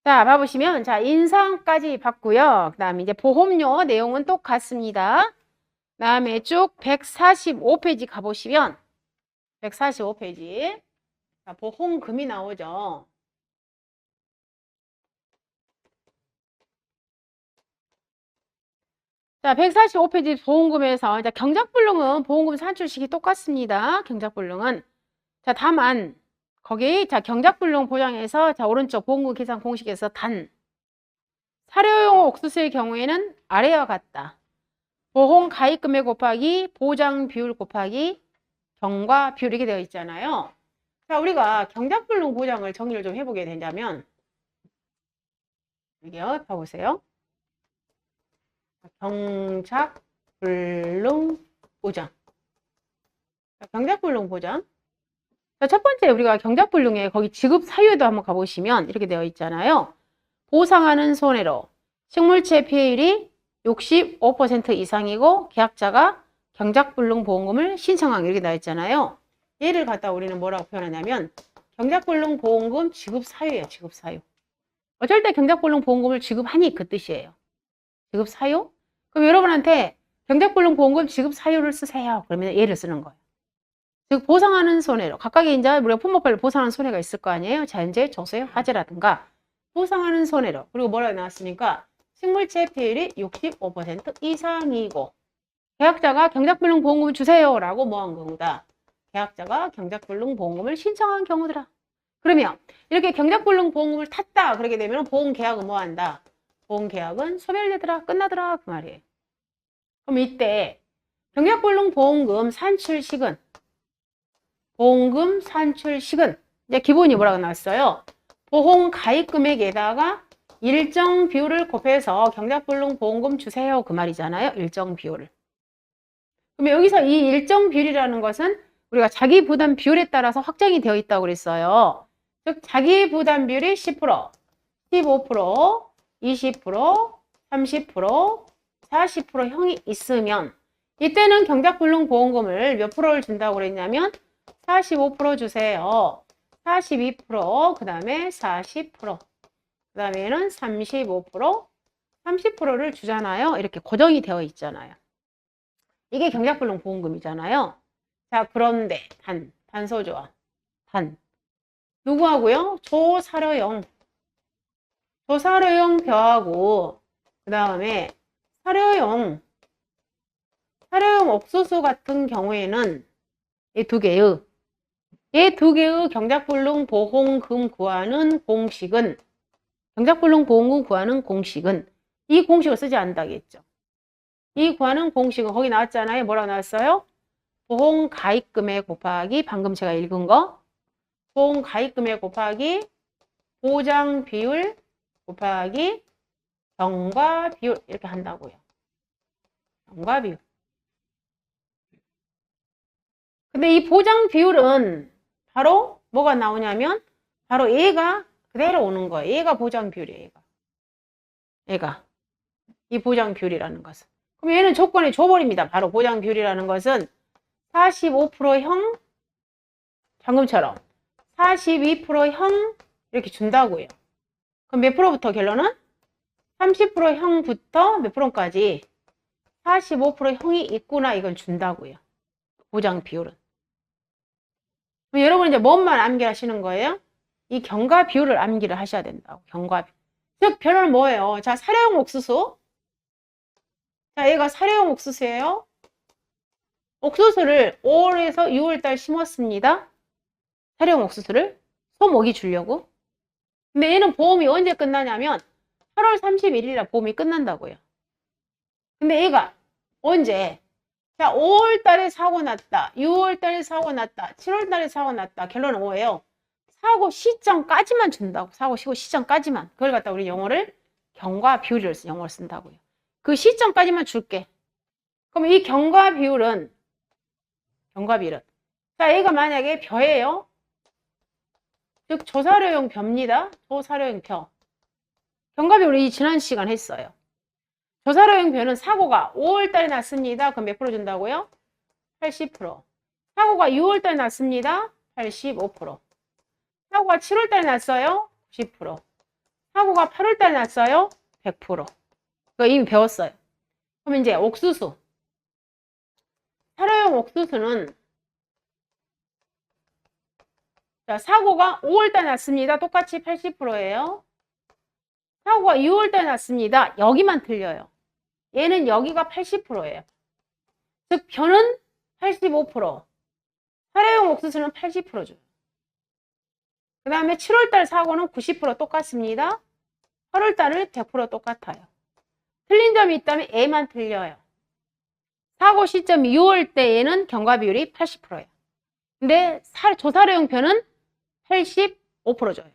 자, 봐보시면, 자, 인상까지 봤고요. 그 다음에 이제 보험료 내용은 똑같습니다. 그 다음에 쭉 145페이지 가보시면, 145페이지. 자, 보험금이 나오죠. 자, 145페이지 보험금에서, 자, 경작불능은 보험금 산출식이 똑같습니다. 경작불능은. 자, 다만, 거기, 자, 경작불능 보장에서, 자, 오른쪽 보험금 계산 공식에서 사료용 옥수수의 경우에는 아래와 같다. 보험 가입 금액 곱하기 보장 비율 곱하기 경과 비율 이렇게 되어 있잖아요. 자, 우리가 경작불능 보장을 정리를 좀 해보게 된다면, 여기요, 봐보세요. 경작불능 보장. 자, 경작불능 보장. 자, 첫 번째 우리가 경작불능에 거기 지급 사유에도 한번 가보시면 이렇게 되어 있잖아요. 보상하는 손해로 식물체 피해율이 65% 이상이고 계약자가 경작불능 보험금을 신청한 이렇게 나와 있잖아요. 얘를 갖다 우리는 뭐라고 표현하냐면 경작불능 보험금 지급 사유예요. 지급 사유. 어쩔 때 경작불능 보험금을 지급하니 그 뜻이에요. 지급 사유? 그럼 여러분한테 경작불능 보험금 지급 사유를 쓰세요. 그러면 얘를 쓰는 거예요. 즉 보상하는 손해로 각각의 이제 우리가 품목별로 보상하는 손해가 있을 거 아니에요. 자연재해, 조세, 화재라든가 보상하는 손해로. 그리고 뭐라고 나왔습니까? 식물체 피해율이 65% 이상이고 계약자가 경작불능 보험금을 주세요 라고 뭐 한 경우다. 계약자가 경작불능 보험금을 신청한 경우더라. 그러면 이렇게 경작불능 보험금을 탔다 그러게 되면 보험계약은 뭐 한다? 보험계약은 소멸되더라, 끝나더라 그 말이에요. 그럼 이때 경작불능 보험금 산출식은 보험금 산출식은 이제 기본이 뭐라고 나왔어요? 보험 가입 금액에다가 일정 비율을 곱해서 경작불능 보험금 주세요 그 말이잖아요. 일정 비율을. 그러면 여기서 이 일정 비율이라는 것은 우리가 자기 부담 비율에 따라서 확정이 되어 있다고 그랬어요. 즉 자기 부담 비율이 10%, 15%, 20%, 30%, 40% 형이 있으면 이때는 경작불능 보험금을 몇 프로를 준다고 그랬냐면 45% 주세요. 42%, 그 다음에 40%, 그 다음에는 35%, 30%를 주잖아요. 이렇게 고정이 되어 있잖아요. 이게 경작불능 보험금이잖아요. 자, 그런데 단서죠. 누구하고요? 조사료용 벼하고 그 다음에 사료용 옥수수 같은 경우에는 이 두 개의 경작불능 보험금 구하는 공식은 이 공식을 쓰지 않는다겠죠. 이 구하는 공식은 거기 나왔잖아요. 뭐라고 나왔어요? 보험 가입금액 곱하기 방금 제가 읽은 거 보험 가입금액 곱하기 보장 비율 곱하기 경과 비율 이렇게 한다고요. 경과 비율. 근데 이 보장 비율은 바로 뭐가 나오냐면 바로 얘가 그대로 오는 거예요. 얘가 보장 비율이에요. 얘가 이 보장 비율이라는 것은. 그럼 얘는 조건이 줘버립니다. 바로 보장 비율이라는 것은 45%형 방금처럼 42%형 이렇게 준다고요. 그럼 몇 프로부터 결론은 30%형부터 몇 프로까지 45%형이 있구나 이건 준다고요. 보장 비율은. 그럼 여러분 이제 뭔만 암기하시는 거예요? 이 경과 비율을 암기를 하셔야 된다고. 경과 비율. 즉 결론은 뭐예요? 자, 사료용 옥수수. 자, 얘가 사료용 옥수수예요. 옥수수를 5월에서 6월달 심었습니다. 사료용 옥수수를 소먹이 주려고. 근데 얘는 보험이 언제 끝나냐면 8월 31일날 보험이 끝난다고요. 근데 얘가 언제? 자, 5월달에 사고 났다. 6월달에 사고 났다. 7월달에 사고 났다. 결론은 뭐예요? 사고 시점까지만 준다고. 사고 시점까지만. 그걸 갖다 우리 영어를 경과 비율을 영어를 쓴다고요. 그 시점까지만 줄게. 그럼 이 경과 비율은 자, 얘가 만약에 벼예요. 즉 조사료용 벼입니다. 조사료용 벼. 경과 비율 우리 지난 시간 했어요. 조사료용 벼는 사고가 5월달에 났습니다. 그럼 몇 프로 준다고요? 80%. 사고가 6월달에 났습니다. 85%. 사고가 7월달에 났어요. 90%. 사고가 8월달에 났어요. 100%. 그거 이미 배웠어요. 그럼 이제 옥수수. 사료용 옥수수는 자, 사고가 5월달에 났습니다. 똑같이 80%예요. 사고가 6월달에 났습니다. 여기만 틀려요. 얘는 여기가 80%예요. 즉 변은 85%. 사료용 옥수수는 80% 줘요. 그 다음에 7월달 사고는 90% 똑같습니다. 8월달은 100% 똑같아요. 틀린 점이 있다면 A만 틀려요. 사고 시점 6월 때에는 경과 비율이 80%예요. 근데 조사료용 편은 85% 줘요.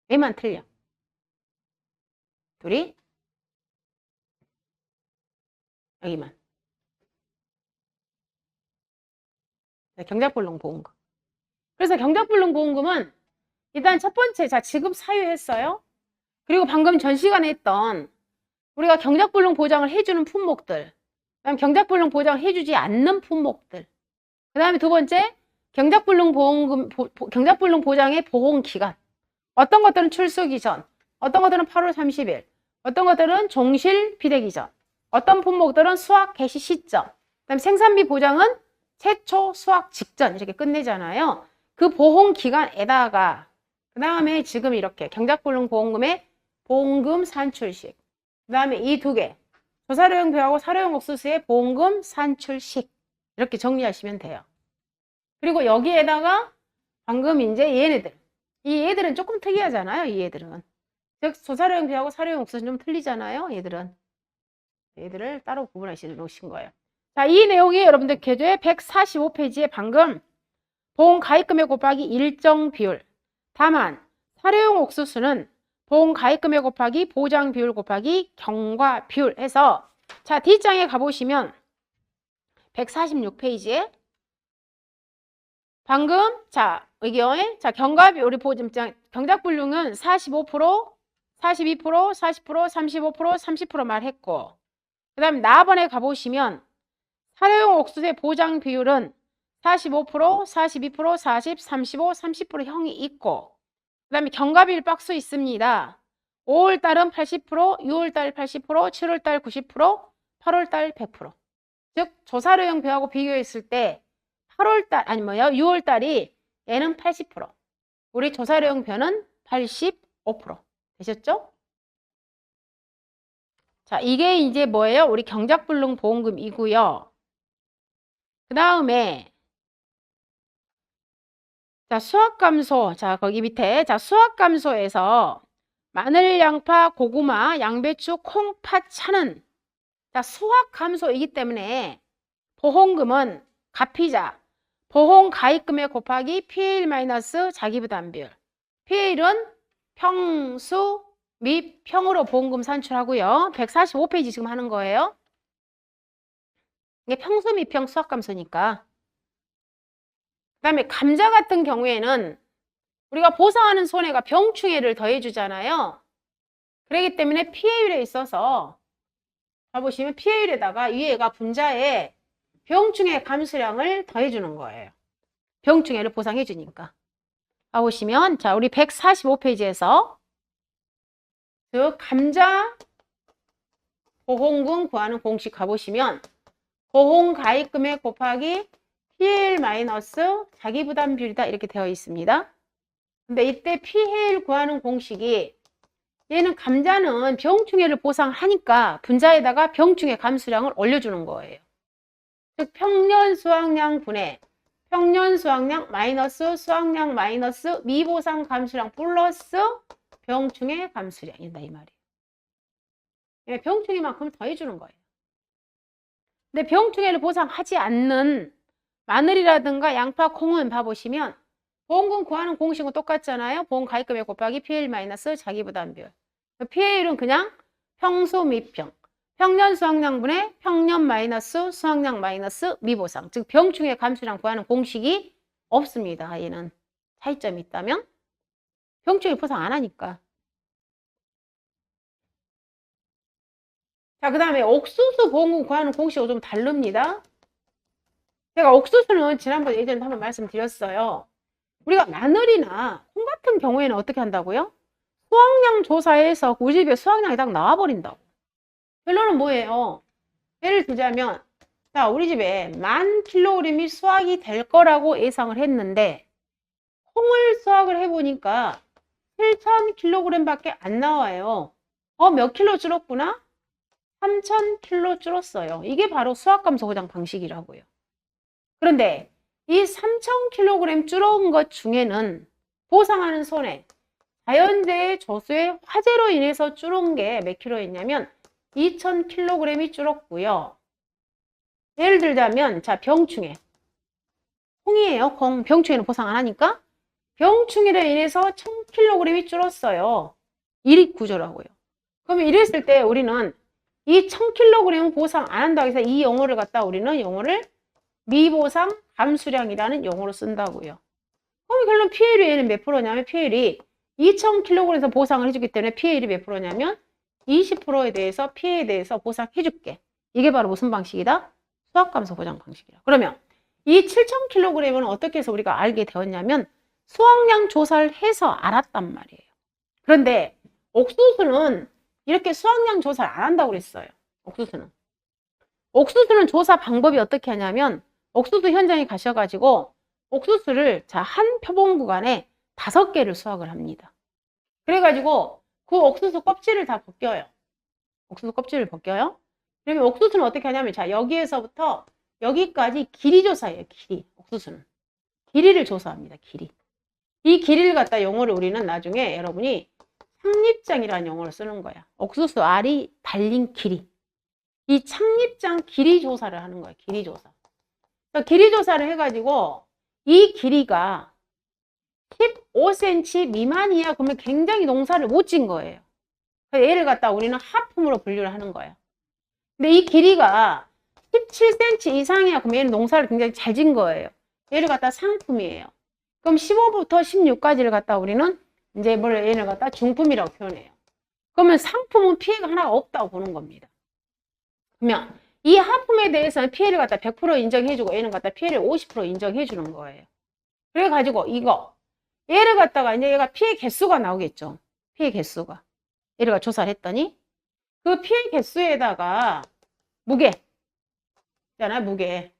A만 틀려. 둘이 여기만. 경작불능 보험금. 그래서 경작불능 보험금은 일단 첫 번째 자 지급 사유했어요. 그리고 방금 전 시간에 했던 우리가 경작불능 보장을 해주는 품목들, 그다음 경작불능 보장을 해주지 않는 품목들, 그 다음에 두 번째 경작불능 보험금 경작불능 보장의 보험 기간. 어떤 것들은 출수기 전, 어떤 것들은 8월 30일, 어떤 것들은 종실 비대기 전, 어떤 품목들은 수확 개시 시점, 그다음 생산비 보장은 최초 수확 직전 이렇게 끝내잖아요. 그 보험 기간에다가 그 다음에 지금 이렇게 경작불능 보험금의 보험금 산출식, 그 다음에 이 두 개 조사료용 벼하고 사료용 옥수수의 보험금 산출식 이렇게 정리하시면 돼요. 그리고 여기에다가 방금 이제 얘네들 이 얘들은 조금 특이하잖아요. 이 얘들은 즉 조사료용 벼하고 사료용 옥수수는 좀 틀리잖아요. 얘들을 따로 구분하시 놓으신 거예요. 자, 이 내용이 여러분들 궤도의 145페이지에 방금 보험 가입금액 곱하기 일정 비율. 다만 사료용 옥수수는 보험 가입금액 곱하기 보장 비율 곱하기 경과 비율 해서 자, D장에 가보시면 146페이지에 방금 자, 의견에 자, 경과 비율 우리 보증장 경작불능은 45%, 42%, 40%, 35%, 30% 말했고 그다음 나번에 가보시면 사료용 옥수수의 보장 비율은 45%, 42%, 40, 35, 30% 형이 있고 그 다음에 경과비율 박스 있습니다. 5월달은 80%, 6월달 80%, 7월달 90%, 8월달 100%. 즉 조사료용 벼하고 비교했을 때 8월달 아니 뭐야 6월달이 얘는 80%. 우리 조사료용 벼는 85%. 되셨죠? 자, 이게 이제 뭐예요? 우리 경작불능 보험금이고요. 그 다음에 자, 수확감소. 자, 거기 밑에 자, 수확감소에서 마늘, 양파, 고구마, 양배추, 콩, 팥, 차는 자, 수확감소이기 때문에 보험금은 가피자, 보험 가입금액 곱하기 PL 마이너스 자기부담비율. PL은 평수 및 평으로 보험금 산출하고요. 145페이지 지금 하는 거예요. 이게 평수 및 평 수확감소니까. 그 다음에 감자 같은 경우에는 우리가 보상하는 손해가 병충해를 더해주잖아요. 그렇기 때문에 피해율에 있어서 잘 보시면 피해율에다가 위에가 분자에 병충해 감수량을 더해주는 거예요. 병충해를 보상해주니까. 가보시면 자 우리 145페이지에서 즉 감자 보험금 구하는 공식 가보시면 보험 가입금액 곱하기 PL 마이너스 자기부담 비율이다 이렇게 되어 있습니다. 근데 이때 PL 구하는 공식이 얘는 감자는 병충해를 보상하니까 분자에다가 병충해 감수량을 올려주는 거예요. 즉 평년 수확량 분의 평년 수확량 마이너스 수확량 마이너스 미보상 감수량 플러스 병충해 감수량이다 이 말이에요. 병충해만큼 더해주는 거예요. 근데 병충해를 보상하지 않는 마늘이라든가 양파, 콩은 봐보시면 보험금 구하는 공식은 똑같잖아요. 보험 가입금액 곱하기 PL 마이너스 자기부담비율. PL은 그냥 평수 미평. 평년 수확량분의 평년 마이너스 수확량 마이너스 미보상. 즉 병충해 감수량 구하는 공식이 없습니다. 얘는 차이점이 있다면 병충해 보상 안 하니까. 자, 그 다음에 옥수수 보험금 구하는 공식은 좀 다릅니다. 제가 옥수수는 지난번에 예전에 한번 말씀드렸어요. 우리가 마늘이나 콩 같은 경우에는 어떻게 한다고요? 수확량 조사에서 우리 집에 수확량이 딱 나와버린다고. 결론은 뭐예요? 예를 들자면, 자, 우리 집에 10,000kg이 수확이 될 거라고 예상을 했는데, 콩을 수확을 해보니까 7,000kg 밖에 안 나와요. 몇 킬로 줄었구나? 3,000kg 줄었어요. 이게 바로 수확감소 고장 방식이라고요. 그런데 이 3,000kg 줄어온 것 중에는 보상하는 손해, 자연재해 조수의 화재로 인해서 줄은 게 몇 킬로였냐면 2,000kg이 줄었고요. 예를 들자면 자, 병충해. 콩이에요. 콩. 병충해는 보상 안 하니까 병충해로 인해서 1,000kg이 줄었어요. 이리 구조라고요. 그러면 이랬을 때 우리는 이 1,000kg 보상 안 한다고 해서 이 용어를 갖다 우리는 용어를 미보상 감수량이라는 용어로 쓴다고요. 그럼 결론 피해율이 몇 프로냐면 피해율이 2,000kg에서 보상을 해주기 때문에 피해율이 몇 프로냐면 20%에 대해서 피해에 대해서 보상해줄게. 이게 바로 무슨 방식이다? 수확감소 보장 방식이다. 그러면 이 7,000kg은 어떻게 해서 우리가 알게 되었냐면 수확량 조사를 해서 알았단 말이에요. 그런데 옥수수는 이렇게 수확량 조사를 안 한다고 그랬어요. 옥수수는 조사 방법이 어떻게 하냐면 옥수수 현장에 가셔가지고 옥수수를 자, 한 표본 구간에 5개를 수확을 합니다. 그래가지고 그 옥수수 껍질을 다 벗겨요. 옥수수 껍질을 벗겨요. 그러면 옥수수는 어떻게 하냐면 자, 여기에서부터 여기까지 길이 조사예요. 길이. 옥수수는 길이를 조사합니다. 길이. 이 길이를 갖다 용어를 우리는 나중에 여러분이 착립장이라는 용어를 쓰는 거야. 옥수수 알이 달린 길이. 이 착립장 길이 조사를 하는 거야. 길이 조사. 길이 조사를 해가지고 이 길이가 15cm 미만이야. 그러면 굉장히 농사를 못 진 거예요. 얘를 갖다 우리는 하품으로 분류를 하는 거야. 근데 이 길이가 17cm 이상이야. 그럼 얘는 농사를 굉장히 잘 진 거예요. 얘를 갖다 상품이에요. 그럼 15부터 16까지를 갖다 우리는 이제 얘를 갖다 중품이라고 표현해요. 그러면 상품은 피해가 하나가 없다고 보는 겁니다. 그러면 이 하품에 대해서는 피해를 갖다 100% 인정해주고 얘는 갖다 피해를 50% 인정해주는 거예요. 그래가지고 이거 얘를 갖다가 이제 얘가 피해 개수가 나오겠죠. 피해 개수가. 얘를 조사를 했더니 그 피해 개수에다가 무게 있잖아요. 무게,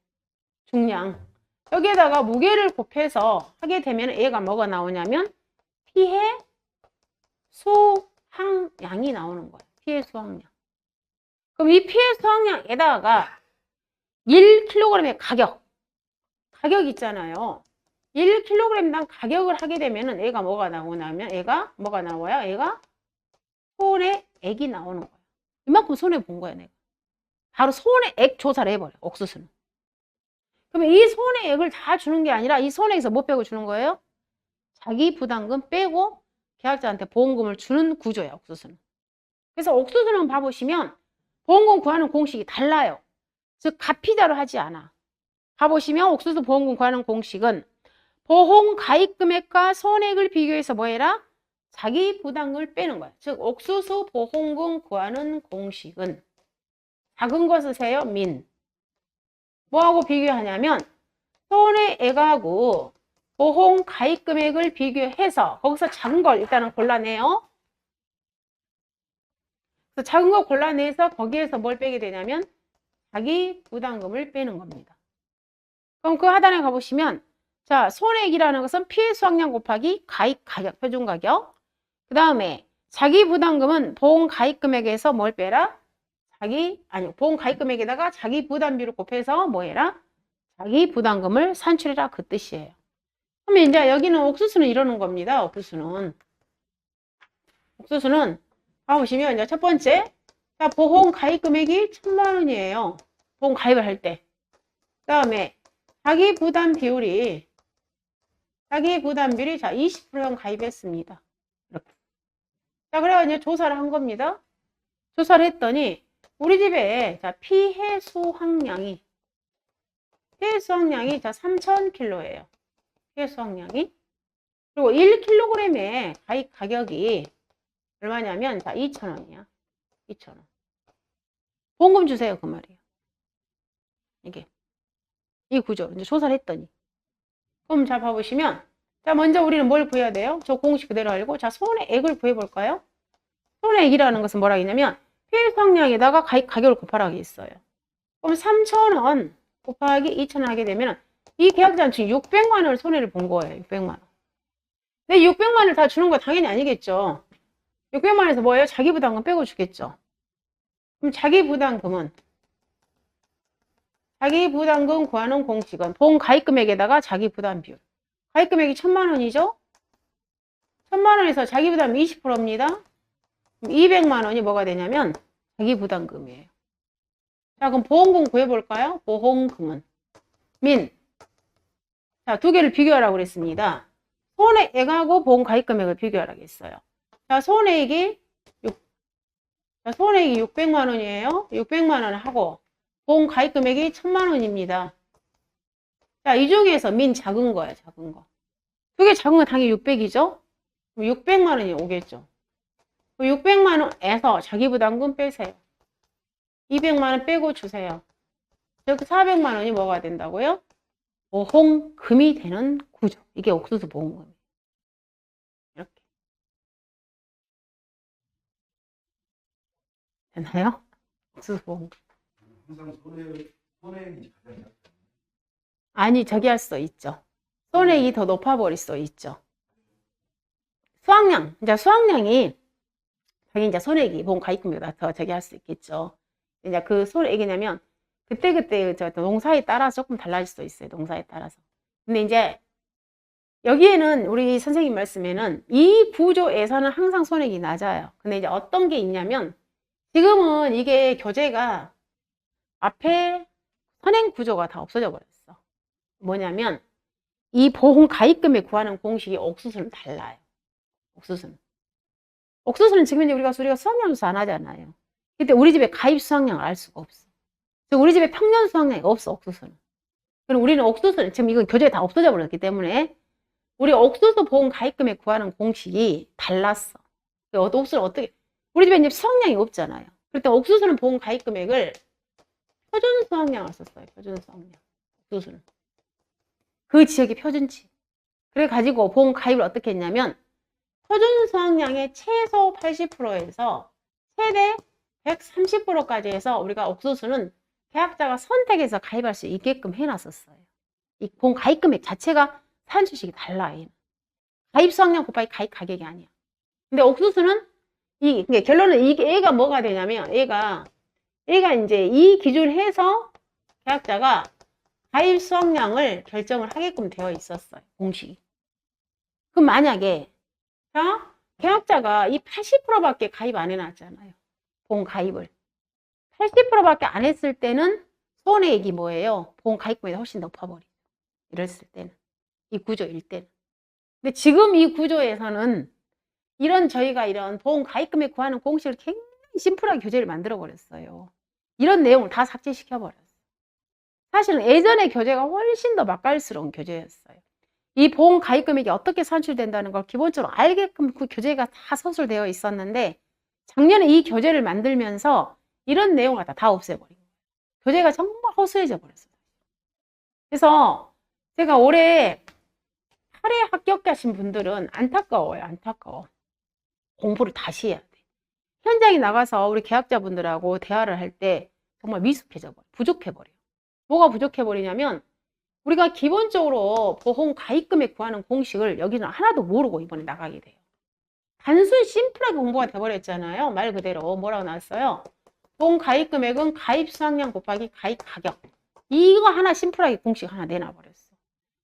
중량. 여기에다가 무게를 곱해서 하게 되면 얘가 뭐가 나오냐면 피해 수확량이 나오는 거예요. 피해 수확량. 그럼 이 피해 수확량에다가 1kg의 가격 있잖아요. 1kg당 가격을 하게 되면은 얘가 뭐가 나오냐면 얘가 뭐가 나와요? 얘가 손해액이 나오는 거예요. 이만큼 손해 본 거야, 내가. 바로 손해액 조사를 해버려, 옥수수는. 그러면 이 손해액을 다 주는 게 아니라 이 손해액에서 뭐 빼고 주는 거예요? 자기 부담금 빼고 계약자한테 보험금을 주는 구조예요, 옥수수는. 그래서 옥수수는 봐보시면 보험금 구하는 공식이 달라요. 즉 가피자로 하지 않아. 봐보시면 옥수수 보험금 구하는 공식은 보험 가입 금액과 손해액을 비교해서 뭐 해라? 자기 부담금을 빼는 거야. 즉 옥수수 보험금 구하는 공식은 작은 거 쓰세요. 민. 뭐하고 비교하냐면 손해액하고 보험 가입 금액을 비교해서 거기서 작은 걸 일단은 골라내요. 그래서 작은 거 골라내서 거기에서 뭘 빼게 되냐면 자기 부담금을 빼는 겁니다. 그럼 그 하단에 가보시면 자, 손해액이라는 것은 피해 수확량 곱하기 가입 가격, 표준 가격. 그 다음에 자기 부담금은 보험 가입 금액에서 뭘 빼라? 보험 가입 금액에다가 자기 부담비를 곱해서 뭐 해라? 자기 부담금을 산출해라. 그 뜻이에요. 그러면 이제 여기는 옥수수는 이러는 겁니다. 옥수수는 봐보시면 이제 첫 번째, 자, 보험 가입 금액이 1,000,000원이에요. 보험 가입을 할 때. 그 다음에 자기 부담 비율이 자, 20%형 가입했습니다. 이렇게. 자, 그래가지고 이제 조사를 한 겁니다. 조사를 했더니 우리 집에 자, 피해 수확량이 자, 3,000kg예요. 피해 수확량이. 그리고 1kg의 가입 가격이 얼마냐면 자, 2,000원이야. 2,000원. 보험금 주세요. 그 말이에요. 이게. 이 구조. 이제 조사를 했더니. 그럼 잘 봐보시면 자, 먼저 우리는 뭘 구해야 돼요? 저 공식 그대로 알고. 자, 손해액을 구해볼까요? 손해액이라는 것은 뭐라 했냐면 필수항량에다가 가격을 곱하라고 했어요. 그럼 3,000원 곱하기 2,000원 하게 되면 이 계약자는 지금 600만 원을 손해를 본 거예요. 600만 원. 근데 600만 원을 다 주는 거 당연히 아니겠죠. 600만 원에서 뭐예요? 자기 부담금 빼고 주겠죠. 그럼 자기 부담금 구하는 공식은 본 가입 금액에다가 자기 부담 비율. 가입 금액이 1,000만 원이죠? 1,000만 원에서 자기 부담 20%입니다. 그럼 200만 원이 뭐가 되냐면 자기 부담금이에요. 자, 그럼 보험금 구해볼까요? 보험금은 자, 두 개를 비교하라고 그랬습니다. 손해액하고 보험 가입 금액을 비교하라고 했어요. 자, 손해액이 600만 원이에요. 600만 원 하고 보험 가입 금액이 1,000만 원입니다. 자, 이 중에서 작은 거야, 작은 거. 두 개 작은 거 당연히 600이죠? 600만 원이 오겠죠. 600만 원에서 자기 부담금 빼세요. 200만 원 빼고 주세요. 즉 400만 원이 뭐가 된다고요? 보험금이 되는 구조. 이게 옥수수 보험금이에요. 이렇게. 되나요? 옥수수 보험금. 항상 손해액이 가장 작다. 아니, 저기 할 수 있죠. 손해액이 더 높아버릴 수 있죠. 수확량. 이제 수확량이 당연히 이제 손해액이 보험 가입금보다 더 저기 할 수 있겠죠. 이제 그 손해액이냐면 그때 저 농사에 따라서 조금 달라질 수도 있어요. 농사에 따라서. 근데 이제 여기에는 우리 선생님 말씀에는 이 구조에서는 항상 손해액이 낮아요. 근데 이제 어떤 게 있냐면 지금은 이게 교재가 앞에 선행 구조가 다 없어져 버렸어. 뭐냐면 이 보험 가입금액 구하는 공식이 옥수수는 달라요. 옥수수는 지금 이제 우리가 수확량 조사 안 하잖아요. 근데 우리 집에 가입 수확량을 알 수가 없어. 우리 집에 평년 수확량이 없어, 옥수수는. 그럼 우리는 옥수수는 지금 이건 교재에 다 없어져 버렸기 때문에 우리 옥수수 보험 가입금액 구하는 공식이 달랐어. 옥수수는 어떻게, 우리 집에 이제 수확량이 없잖아요. 그때 옥수수는 보험 가입금액을 표준 수확량을 썼어요. 표준 수확량. 옥수수는. 그 지역의 표준치. 그래가지고 보험 가입을 어떻게 했냐면 표준 수확량의 최소 80%에서 최대 130%까지 해서 우리가 옥수수는 계약자가 선택해서 가입할 수 있게끔 해놨었어요. 이 보험 가입 금액 자체가 산출식이 달라요. 가입 수확량 곱하기 가입 가격이 아니야. 근데 옥수수는 결론은 얘가 뭐가 되냐면 얘가 이제 이 기준을 해서 계약자가 가입 수확량을 결정을 하게끔 되어 있었어요. 공식이. 그럼 만약에 자, 계약자가 이 80%밖에 가입 안 해놨잖아요. 보험 가입을. 80%밖에 안 했을 때는 손해액이 뭐예요? 보험 가입금액이 훨씬 높아버리죠. 이랬을 때는. 이 구조일 때는. 근데 지금 이 구조에서는 저희가 이런 보험 가입금액 구하는 공식을 굉장히 심플하게 교재를 만들어버렸어요. 이런 내용을 다 삭제시켜버렸어요. 사실은 예전의 교재가 훨씬 더 맛깔스러운 교재였어요. 이 보험 가입 금액이 어떻게 산출된다는 걸 기본적으로 알게끔 그 교재가 다 서술되어 있었는데 작년에 이 교재를 만들면서 이런 내용을 다 없애버린 거예요. 교재가 정말 허술해져 버렸어요. 그래서 제가 올해 8회 합격하신 분들은 안타까워요. 안타까워. 공부를 다시 해야 돼. 현장에 나가서 우리 계약자분들하고 대화를 할 때 정말 미숙해져 버려. 부족해버려. 뭐가 부족해버리냐면 우리가 기본적으로 보험 가입금액 구하는 공식을 여기는 하나도 모르고 이번에 나가게 돼요. 단순히 심플하게 공부가 돼버렸잖아요. 말 그대로 뭐라고 나왔어요? 보험 가입금액은 가입 수확량 곱하기 가입 가격. 이거 하나 심플하게 공식 하나 내놔버렸어.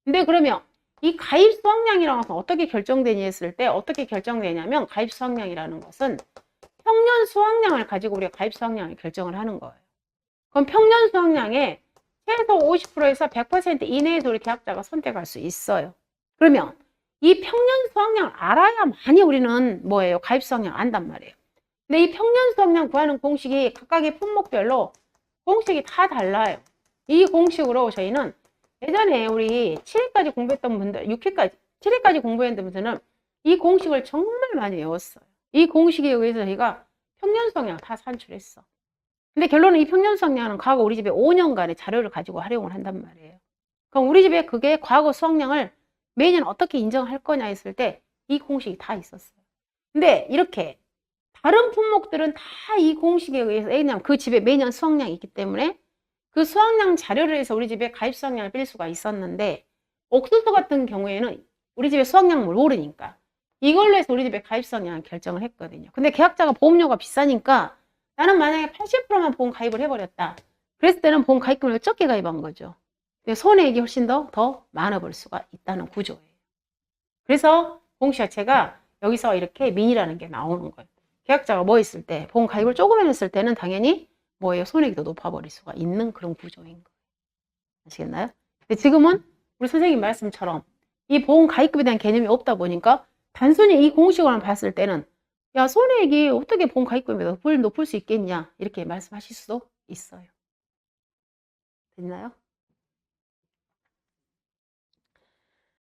근데 그러면 이 가입 수확량이라는 것은 어떻게 결정되니 했을 때 어떻게 결정되냐면 가입 수확량이라는 것은 평년 수확량을 가지고 우리가 가입 수확량을 결정을 하는 거예요. 그럼 평년 수확량에 최소 50%에서 100% 이내에도 우리 계약자가 선택할 수 있어요. 그러면 이 평년 수확량을 알아야만이 우리는 뭐예요? 가입 수확량 안단 말이에요. 근데 이 평년 수확량 구하는 공식이 각각의 품목별로 공식이 다 달라요. 이 공식으로 저희는 예전에 우리 7회까지 공부했던 분들, 7회까지 공부했던 분들은 이 공식을 정말 많이 외웠어요. 이 공식에 의해서 저희가 평년 수확량 다 산출했어. 근데 결론은 이 평년 수확량은 과거 우리 집에 5년간의 자료를 가지고 활용을 한단 말이에요. 그럼 우리 집에 그게 과거 수확량을 매년 어떻게 인정할 거냐 했을 때 이 공식이 다 있었어요. 근데 이렇게 다른 품목들은 다 이 공식에 의해서, 왜냐면 그 집에 매년 수확량이 있기 때문에 그 수확량 자료를 해서 우리 집에 가입 수확량을 뺄 수가 있었는데, 옥수수 같은 경우에는 우리 집에 수확량을 모르니까 이걸로 해서 우리 집에 가입 수확량을 결정을 했거든요. 근데 계약자가 보험료가 비싸니까 나는 만약에 80%만 보험 가입을 해버렸다. 그랬을 때는 보험 가입금을 적게 가입한 거죠. 근데 손해액이 훨씬 더 많아 볼 수가 있다는 구조예요. 그래서 공시 자체가 여기서 이렇게 민이라는 게 나오는 거예요. 계약자가 뭐 했을 때, 보험 가입을 조금만 했을 때는 당연히 뭐예요? 손해액이 더 높아버릴 수가 있는 그런 구조인 거예요. 아시겠나요? 근데 지금은 우리 선생님 말씀처럼 이 보험 가입금에 대한 개념이 없다 보니까 단순히 이 공식으로만 봤을 때는 야, 손해액이 어떻게 보험 가입금이 높을 수 있겠냐, 이렇게 말씀하실 수도 있어요. 됐나요?